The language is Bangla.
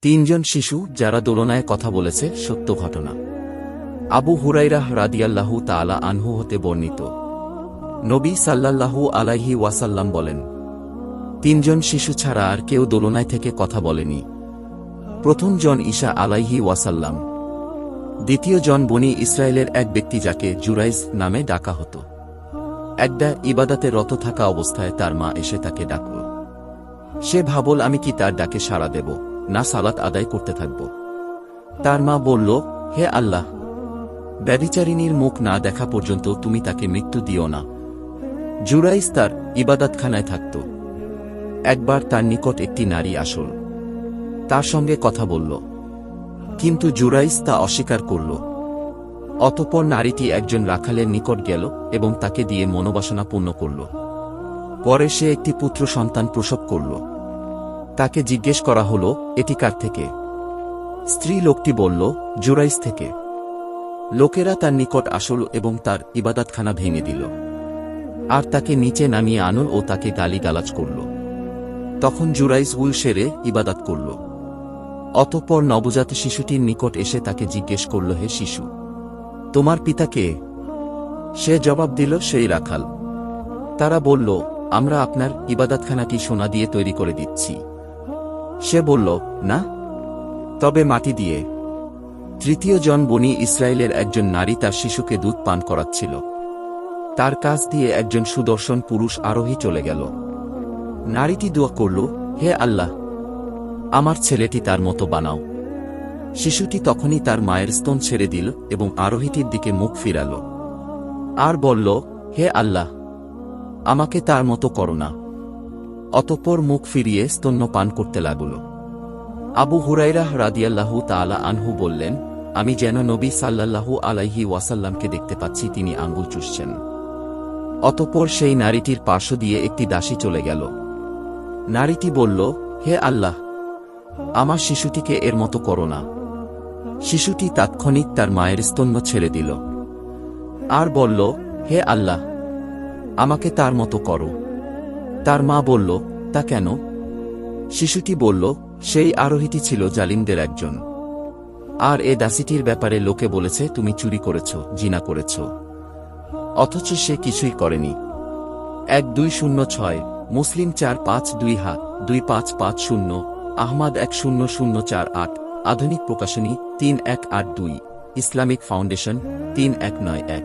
তিনজন শিশু যারা দোলনায় কথা বলেছে সত্য ঘটনা। আবু হুরাইরাহ রাদিয়াল্লাহু তাআলা আনহু হতে বর্ণিত, নবী সাল্লাল্লাহু আলাইহি ওয়াসাল্লাম বলেন, তিনজন শিশু ছাড়া আর কেউ দোলনায় থেকে কথা বলেনি। প্রথম জন ঈসা আলাইহি ওয়াসাল্লাম, দ্বিতীয় জন বনী ইসরায়েলের এক ব্যক্তি যাকে জুরাইজ নামে ডাকা হতো। একদা ইবাদাতে রত থাকা অবস্থায় তার মা এসে তাকে ডাকল। সে ভাবল, আমি কি তার ডাকে সাড়া দেব, না সালাত আদায় করতে থাকব। তার মা বলল, হে আল্লাহ, ব্যভিচারিণীর মুখ না দেখা পর্যন্ত তুমি তাকে মৃত্যু দিও না। জুরাইজ তার ইবাদতখানায় থাকত। একবার তার নিকট একটি নারী আসল, তার সঙ্গে কথা বলল, কিন্তু জুরাইজ তা অস্বীকার করল। অতঃপর নারীটি একজন রাখালের নিকট গেল এবং তাকে দিয়ে মনোবাসনা পূর্ণ করল। পরে সে একটি পুত্র সন্তান প্রসব করল। তাকে জিজ্ঞেস করা হল, এটি কার থেকে? স্ত্রী লোকটি বলল, জুরাইজ থেকে। লোকেরা তার নিকট আসল এবং তার ইবাদতখানা ভেঙে দিল, আর তাকে নিচে নামিয়ে আনল ও তাকে গালিগালাজ করল। তখন জুরাইজ উল সেরে ইবাদত করল। অতঃপর নবজাত শিশুটির নিকট এসে তাকে জিজ্ঞেস করল, হে শিশু, তোমার পিতা কে? সে জবাব দিল, সেই রাখাল। তারা বলল, আমরা আপনার ইবাদতখানাটি সোনা দিয়ে তৈরি করে দিচ্ছি। সে বলল, না, তবে মাটি দিয়ে। তৃতীয় জন বনী ইসরায়েলের একজন নারী তার শিশুকে দুধ পান করাচ্ছিল। তার কাছ দিয়ে একজন সুদর্শন পুরুষ আরোহী চলে গেল। নারীটি দোয়া করল, হে আল্লাহ, আমার ছেলেটি তার মতো বানাও। শিশুটি তখনই তার মায়ের স্তন ছেড়ে দিল এবং আরোহীটির দিকে মুখ ফিরাল, আর বলল, হে আল্লাহ, আমাকে তার মতো করো না। অতঃপর মুখ ফিরিয়ে স্তন্যপান করতে লাগল। আবু হুরাইরাহ রাদিয়াল্লাহু তাআলা আনহু বললেন, আমি যেন নবী সাল্লাল্লাহু আলাইহি ওয়াসাল্লামকে দেখতে পাচ্ছি, তিনি আঙ্গুল চুষছেন। অতঃপর সেই নারীটির পার্শ্ব দিয়ে একটি দাসী চলে গেল। নারীটি বলল, হে আল্লাহ, আমার শিশুটিকে এর মতো করো না। শিশুটি তাৎক্ষণিক তার মায়ের স্তন্য ছেড়ে দিল, আর বলল, হে আল্লাহ, আমাকে তার মতো করো। তার মা বলল, তা কেন? শিশুটি বলল, সেই আরোহীটি ছিল জালিমদের একজন, আর এ দাসীটির ব্যাপারে লোকে বলেছে তুমি চুরি করেছ, জিনা করেছ, অথচ সে কিছুই করেনি। 1206, মুসলিম 4522 2550, আহমাদ 100048, আধুনিক প্রকাশনী 3182, ইসলামিক ফাউন্ডেশন 3191।